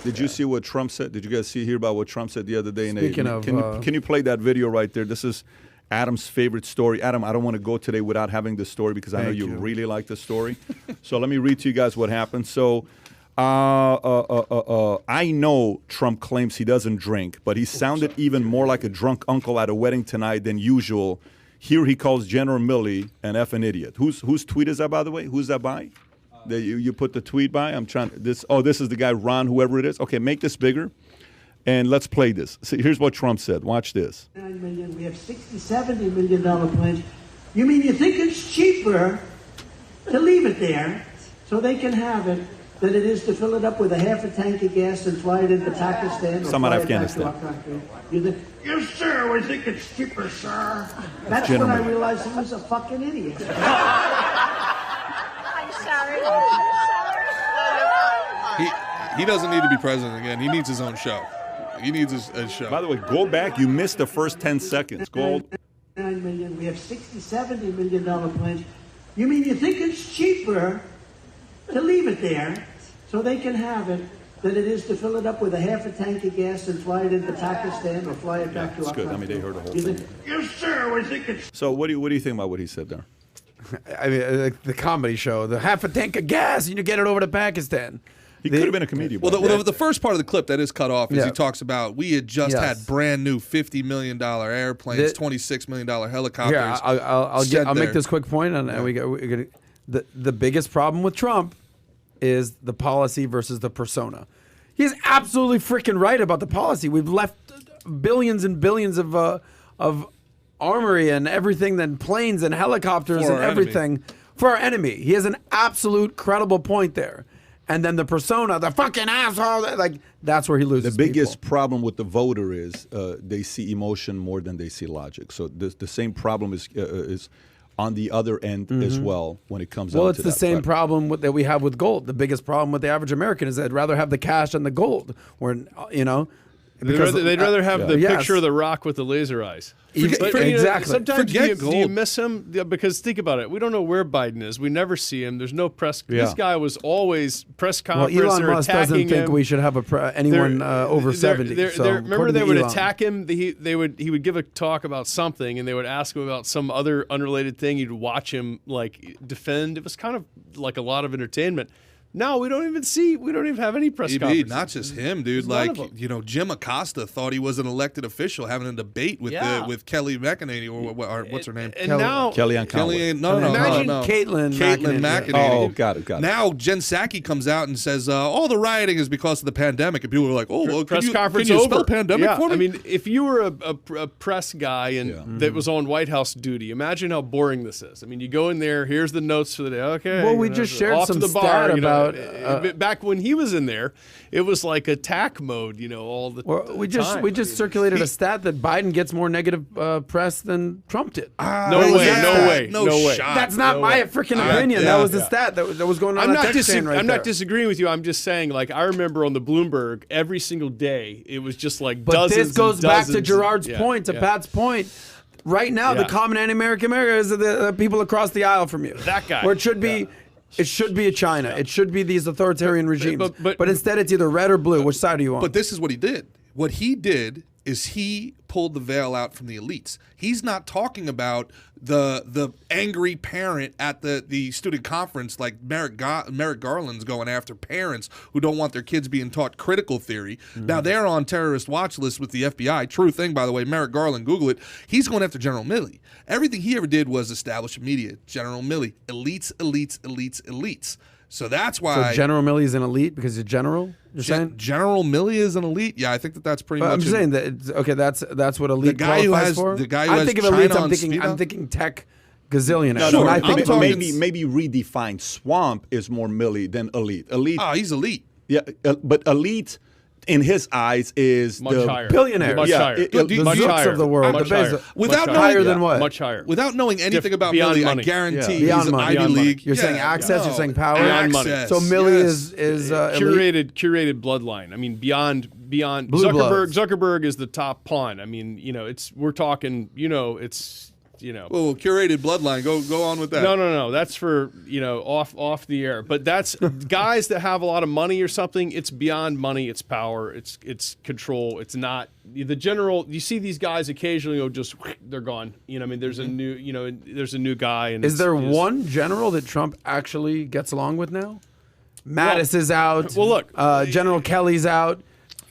Did you see what Trump said? Did you guys hear about what Trump said the other day? Speaking of, can you play that video right there? This is Adam's favorite story. Adam, I don't want to go today without having this story because I know you really like the story. So let me read to you guys what happened. So I know Trump claims he doesn't drink, but he sounded even more like a drunk uncle at a wedding tonight than usual. Here he calls General Milley an effing idiot. Whose tweet is that, by the way? Who's that by? That you put the tweet by? I'm trying this. Oh, this is the guy Ron, whoever it is. Okay, make this bigger, and let's play this. So here's what Trump said. Watch this. $9 million. We have $60-70 million plans. You mean you think it's cheaper to leave it there so they can have it than it is to fill it up with a half a tank of gas and fly it into Pakistan or Some out fly of it back to our Afghanistan. country? You think, yes, sir. We think it's cheaper, sir. That's when Gentlemen. I realized he was a fucking idiot. I'm sorry. He doesn't need to be president again. He needs his own show. He needs his show. By the way, go back. You missed the first 10 seconds. Go. $9 million. We have $60-70 million plans. You mean you think it's cheaper to leave it there so they can have it than it is to fill it up with a half a tank of gas and fly it into Pakistan or fly it back to It's our good. I country? mean, they heard the whole You thing. think, yes, sir. We think it's So what do you think about what he said there? I mean, like the comedy show, the half a tank of gas, and you get it over to Pakistan. He could have been a comedian. Well, the first part of the clip that is cut off is Yeah. he talks about we had just had brand new $50 million airplanes, $26 million helicopters. Here, I'll sent make there. this quick point, and the biggest problem with Trump is the policy versus the persona. He's absolutely freaking right about the policy. We've left billions and billions of armory and everything, then planes and helicopters For and our everything for our enemy. He has an absolute credible point there. And then the persona, the fucking asshole, like that's where he loses. The biggest problem with the voter is they see emotion more than they see logic. So the same problem is on the other end as well when it comes. Well, down it's to the that. same But problem that we have with gold. The biggest problem with the average American is they'd rather have the cash and the gold. Where They'd rather have the yes. picture of the Rock with the laser eyes. Exactly. Sometimes Forget do you gold. miss him? Yeah, because think about it. We don't know where Biden is. We never see him. There's no press. Yeah. This guy was always press Well, conference. Elon They're Musk doesn't attacking think him. we should have anyone over 70. Remember, according they to would Elon. attack him. He would give a talk about something, and they would ask him about some other unrelated thing. You'd watch him like defend. It was kind of like a lot of entertainment. No, we don't even have any press conferences. Not just him, dude. There's none Like, of them. Jim Acosta thought he was an elected official having a debate with with Kelly McEnany or what's her name? And now Kellyanne Conway. Imagine no. Caitlin McEnany. Oh, got it. Now Jen Psaki comes out and says all the rioting is because of the pandemic, and people are like, "Oh, well, press can conference you over. spell pandemic Yeah, for me?" I mean, if you were a press guy and that was on White House duty, imagine how boring this is. I mean, you go in there. Here's the notes for the day. Okay. Well, we just shared off some to the bar, stat you know. about back when he was in there, it was like attack mode, all the time. we just circulated a stat that Biden gets more negative press than Trump did. No way. shot. That's not my freaking opinion. yeah, that was the stat that was going on. I'm not I'm not disagreeing with you. I'm just saying, like, I remember on the Bloomberg every single day, it was just like But dozens. this goes and back to dozens. Gerard's Yeah, point, to yeah. Pat's point. Right now, the Yeah. common anti-American America is the people across the aisle from you. That guy. Where it should be. It should be a China. It should be these authoritarian regimes. but instead, it's either red or blue. Which side are you on? But this is what he did. What he did is he pulled the veil out from the elites. He's not talking about the angry parent at the student conference like Merrick Garland's going after parents who don't want their kids being taught critical theory. Now, they're on terrorist watch lists with the FBI. True thing, by the way. Merrick Garland, Google it. He's going after General Milley. Everything he ever did was establish media. General Milley. Elites. So that's why General Milley is an elite because he's general. You're saying? General Milley is an elite. Yeah, I think that's pretty But much. I'm just saying that that's what elite guy who qualifies has- for. the guy who I has think of China elites. on speed I'm dial? thinking tech gazillionaires. No, Sure, I I'm think talking- maybe redefine swamp is more Milley than elite. Elite, Oh, he's elite. yeah, but elite in his eyes is Much the higher. billionaires. Much Yeah, higher. the Much Zooks higher. of the world, Much the higher. Bezos. Without Much higher higher. than what? Much higher. Without knowing anything about beyond Milley, money. I guarantee Beyond he's an money. Ivy League. You're saying access, you're saying power. Beyond money. Access, So Milley yes. is elite? curated bloodline. I mean, beyond Blue Zuckerberg. bloods. Zuckerberg is the top pawn. I mean, we're talking. It's Well, curated bloodline. Go on with that. No. That's for off the air. But that's guys that have a lot of money or something. It's beyond money. It's power. It's control. It's not the general. You see these guys occasionally go just they're gone. There's a new guy. And is there one general that Trump actually gets along with now? Mattis is out. Well, look, General Kelly's out.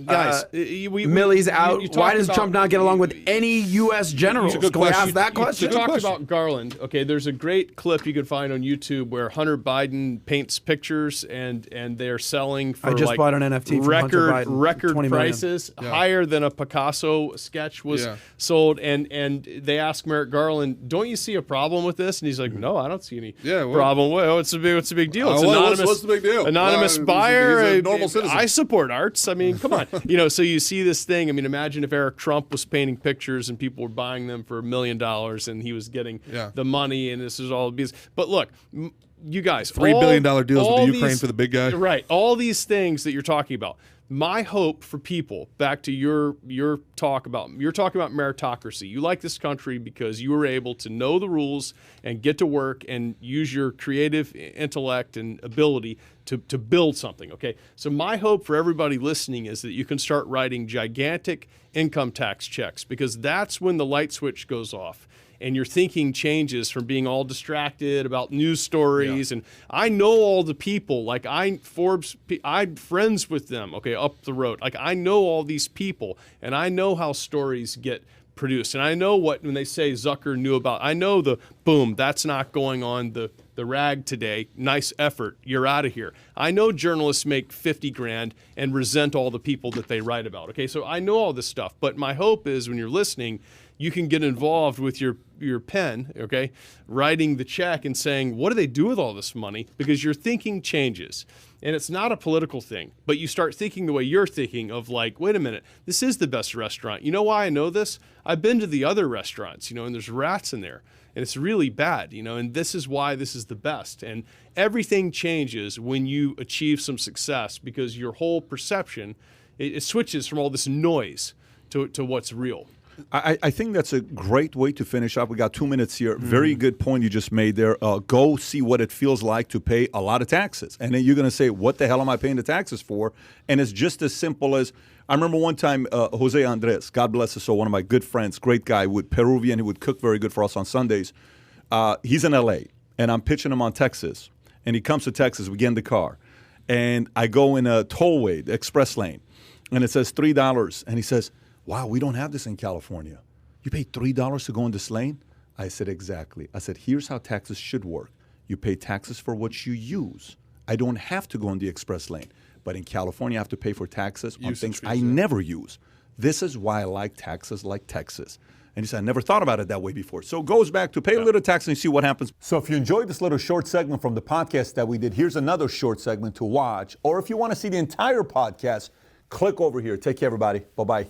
Guys, Milley's out. Why does Trump not get along with any U.S. generals? Can we ask that question? You talked about Garland. Okay, there's a great clip you can find on YouTube where Hunter Biden paints pictures and they're selling for I just bought an NFT from Hunter Biden, record 20 prices, higher than a Picasso sketch was sold. And they ask Merrick Garland, "Don't you see a problem with this?" And he's like, "No, I don't see any problem. Well, what's the big deal? It's anonymous. What's the big deal? Anonymous buyer. He's a normal citizen. I support arts. I mean, come on." So you see this thing. I mean, imagine if Eric Trump was painting pictures and people were buying them for $1 million and he was getting the money, and this is all business. But look, you guys, $3 billion deals with the Ukraine for the big guy. Right. All these things that you're talking about. My hope for people, back to you're talking about meritocracy. You like this country because you were able to know the rules and get to work and use your creative intellect and ability to build something, okay? So my hope for everybody listening is that you can start writing gigantic income tax checks, because that's when the light switch goes off and your thinking changes from being all distracted about news stories. And I know all the people, like I'm friends with them, okay, up the road. Like I know all these people, and I know how stories get produced. And I know when they say Zucker knew about, I know boom, that's not going on the rag today. Nice effort. You're out of here. I know journalists make 50 grand and resent all the people that they write about. Okay, so I know all this stuff. But my hope is when you're listening, you can get involved with your pen, okay, writing the check and saying, what do they do with all this money? Because your thinking changes. And it's not a political thing, but you start thinking the way you're thinking of like, wait a minute, this is the best restaurant. You know why I know this? I've been to the other restaurants, and there's rats in there. And it's really bad, and this is why this is the best. And everything changes when you achieve some success, because your whole perception, it switches from all this noise to what's real. I think that's a great way to finish up. We got 2 minutes here. Very good point you just made there. Go see what it feels like to pay a lot of taxes. And then you're going to say, what the hell am I paying the taxes for? And it's just as simple as, I remember one time, Jose Andres, God bless his soul, one of my good friends, great guy, Peruvian, he would cook very good for us on Sundays. He's in LA, and I'm pitching him on Texas. And he comes to Texas, we get in the car. And I go in a tollway, the express lane, and it says $3. And he says, wow, we don't have this in California. You pay $3 to go in this lane? I said, exactly. I said, here's how taxes should work. You pay taxes for what you use. I don't have to go in the express lane. But in California, I have to pay for taxes on things I never use. This is why I like taxes like Texas. And he said, I never thought about it that way before. So it goes back to pay a little tax and see what happens. So if you enjoyed this little short segment from the podcast that we did, here's another short segment to watch. Or if you want to see the entire podcast, click over here. Take care, everybody. Bye-bye.